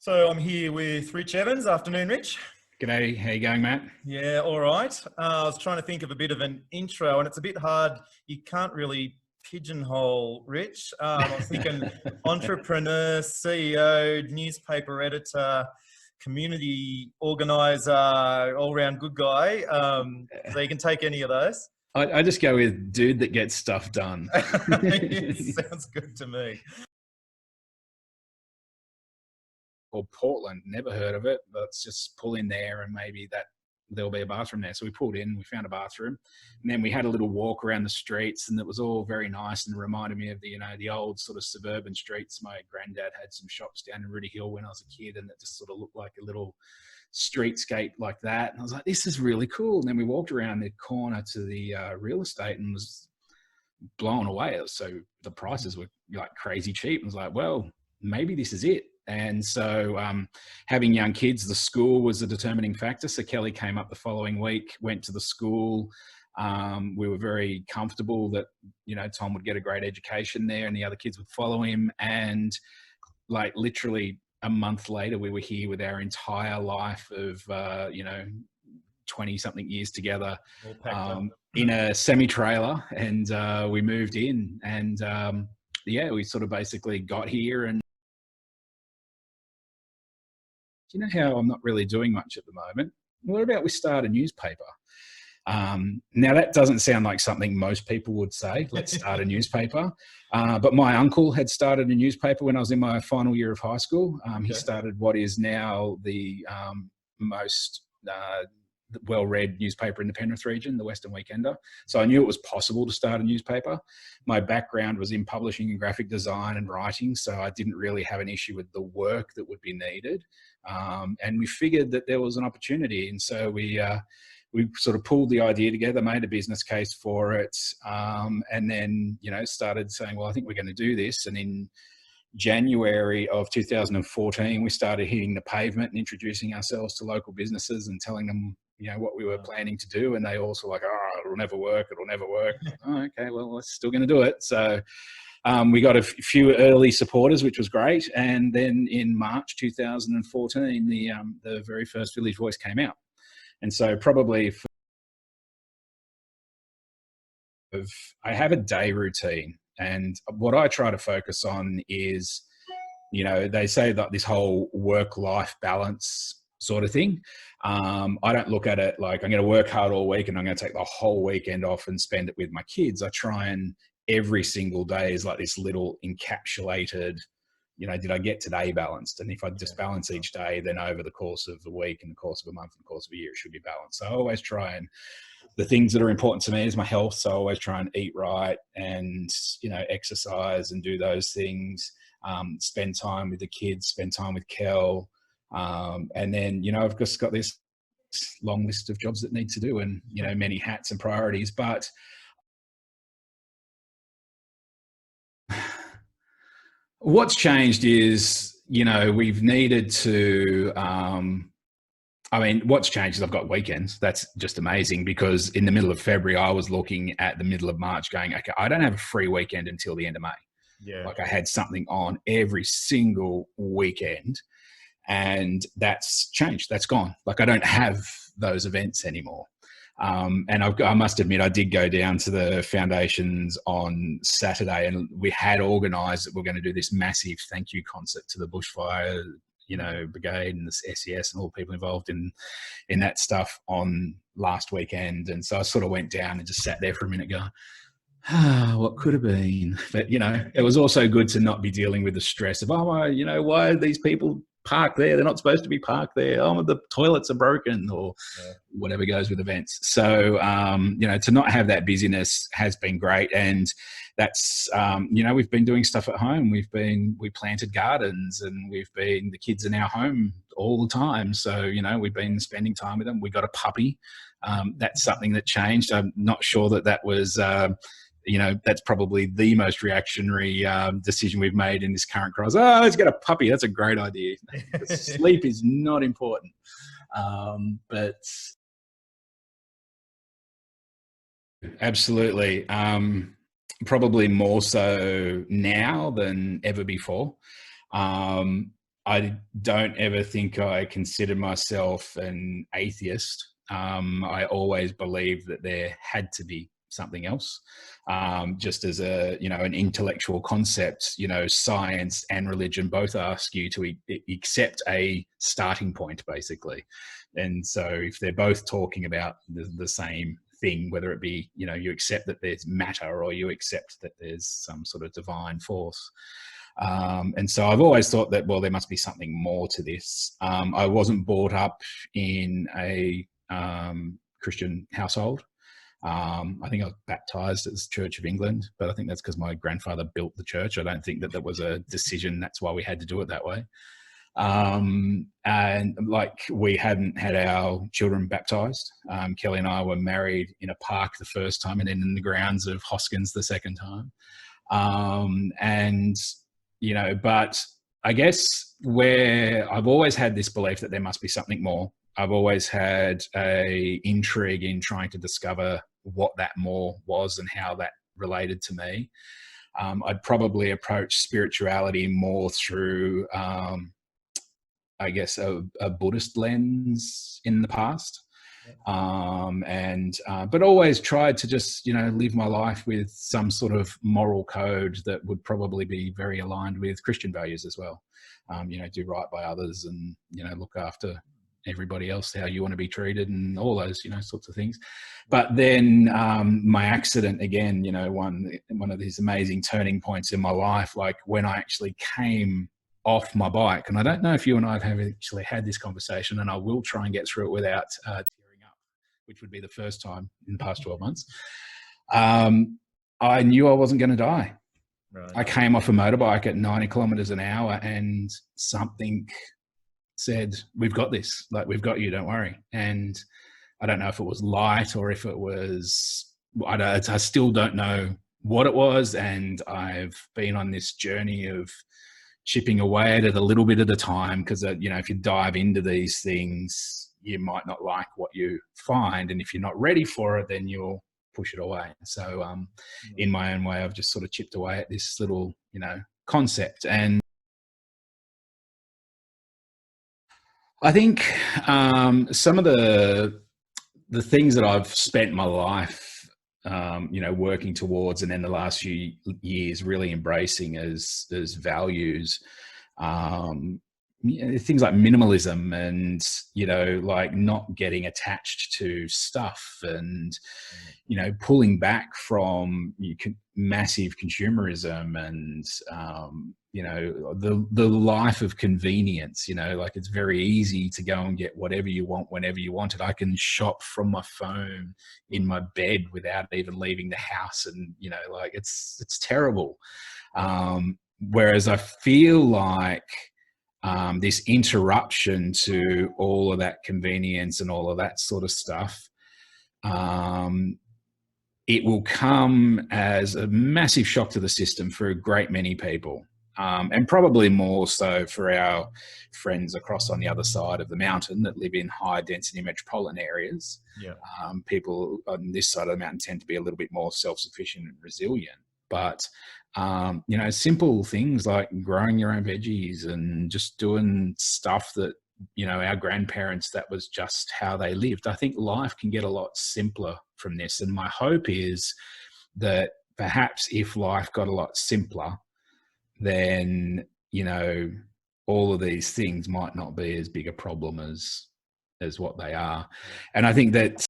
So I'm here with Rich Evans. Afternoon, Rich. G'day, how you going, Matt? Yeah, all right. I was trying to think of a bit of an intro, and it's a bit hard. You can't really pigeonhole Rich. I was thinking entrepreneur, CEO, newspaper editor, community organizer, all-round good guy. So you can take any of those. I just go with dude that gets stuff done. Sounds good to me. Or Portland, never heard of it. Let's just pull in there and maybe there'll be a bathroom there. So we pulled in, we found a bathroom, and then we had a little walk around the streets, and it was all very nice and reminded me of the old sort of suburban streets. My granddad had some shops down in Ruddy Hill when I was a kid, and it just sort of looked like a little streetscape like that. And I was like, this is really cool. And then we walked around the corner to the real estate and was blown away. So the prices were like crazy cheap. And I was like, well, maybe this is it. And so having young kids, the school was a determining factor. So Kelly came up the following week, went to the school. We were very comfortable that, Tom would get a great education there and the other kids would follow him. And like literally a month later, we were here with our entire life of, 20 something years together in a semi-trailer. And we moved in and we sort of basically got here. And you know how I'm not really doing much at the moment? What about we start a newspaper? Now that doesn't sound like something most people would say, let's start a newspaper. But my uncle had started a newspaper when I was in my final year of high school. He started what is now the most well-read newspaper in the Penrith region, the Western Weekender. So I knew it was possible to start a newspaper. My background was in publishing and graphic design and writing, so I didn't really have an issue with the work that would be needed. And we figured that there was an opportunity. And so we sort of pulled the idea together, made a business case for it, and then, started saying, well, I think we're going to do this. And in January of 2014, we started hitting the pavement and introducing ourselves to local businesses and telling them, what we were planning to do. And they also like, oh, it'll never work. Oh, okay, well, we're still going to do it. So we got a few early supporters, which was great. And then in March 2014, the very first Village Voice came out. And so probably I have a day routine. And what I try to focus on is, they say that this whole work-life balance sort of thing. I don't look at it like I'm going to work hard all week and I'm going to take the whole weekend off and spend it with my kids. I try and every single day is like this little encapsulated, did I get today balanced? And if I just balance each day, then over the course of the week and the course of a month and the course of a year, it should be balanced. So I always try and the things that are important to me is my health. So I always try and eat right and, exercise and do those things, spend time with the kids, spend time with Kel. And then, I've just got this long list of jobs that need to do and, many hats and priorities, but what's changed is, we've needed to, what's changed is I've got weekends. That's just amazing because in the middle of February, I was looking at the middle of March going, okay, I don't have a free weekend until the end of May. Yeah. Like I had something on every single weekend and that's changed. That's gone. Like I don't have those events anymore. And I must admit, I did go down to the foundations on Saturday and we had organised that we're going to do this massive thank you concert to the bushfire, brigade and the SES and all the people involved in that stuff on last weekend. And so I sort of went down and just sat there for a minute going, what could have been? But, it was also good to not be dealing with the stress of, why are these people parked there? They're not supposed to be parked there. Oh, the toilets are broken or whatever goes with events. So, to not have that busyness has been great. And that's, we've been doing stuff at home. We planted gardens and the kids are now home all the time. So, we've been spending time with them. We got a puppy. That's something that changed. I'm not sure that was, that's probably the most reactionary decision we've made in this current crisis. Oh, let's get a puppy. That's a great idea. Sleep is not important. But absolutely. Probably more so now than ever before. I don't ever think I consider myself an atheist. I always believed that there had to be something else, just as an intellectual concept. Science and religion both ask you to accept a starting point, basically. And so if they're both talking about the same thing, whether it be, you accept that there's matter or you accept that there's some sort of divine force. And so I've always thought that, well, there must be something more to this. I wasn't brought up in a Christian household. I think I was baptized at the Church of England, but I think that's because my grandfather built the church. I don't think that was a decision. That's why we had to do it that way. And like, we hadn't had our children baptized. Kelly and I were married in a park the first time, and then in the grounds of Hoskins the second time. But I guess where I've always had this belief that there must be something more. I've always had a intrigue in trying to discover what that more was and how that related to me. I'd probably approach spirituality more through, I guess, a Buddhist lens in the past. But always tried to just, live my life with some sort of moral code that would probably be very aligned with Christian values as well. Do right by others and, look after everybody else, how you want to be treated and all those, sorts of things. But then my accident, again, one of these amazing turning points in my life, like when I actually came off my bike, and I don't know if you and I have actually had this conversation, and I will try and get through it without tearing up, which would be the first time in the past 12 months. I knew I wasn't going to die. Right. I came off a motorbike at 90 kilometers an hour, and something said, we've got this, like, we've got you, don't worry. And I don't know if it was light or if it was, I still don't know what it was. And I've been on this journey of chipping away at it a little bit at a time, because, if you dive into these things, you might not like what you find. And if you're not ready for it, then you'll push it away. So in my own way, I've just sort of chipped away at this little, concept. And I think some of the things that I've spent my life, working towards, and then the last few years really embracing as values, things like minimalism and, like not getting attached to stuff and, pulling back from massive consumerism and, the life of convenience, like it's very easy to go and get whatever you want whenever you want it. I can shop from my phone in my bed without even leaving the house. And, like it's terrible. Whereas I feel like this interruption to all of that convenience and all of that sort of stuff, it will come as a massive shock to the system for a great many people. And probably more so for our friends across on the other side of the mountain that live in high density metropolitan areas. Yeah. People on this side of the mountain tend to be a little bit more self-sufficient and resilient. But, simple things like growing your own veggies and just doing stuff that, our grandparents, that was just how they lived. I think life can get a lot simpler from this. And my hope is that perhaps if life got a lot simpler, then, all of these things might not be as big a problem as what they are. And I think that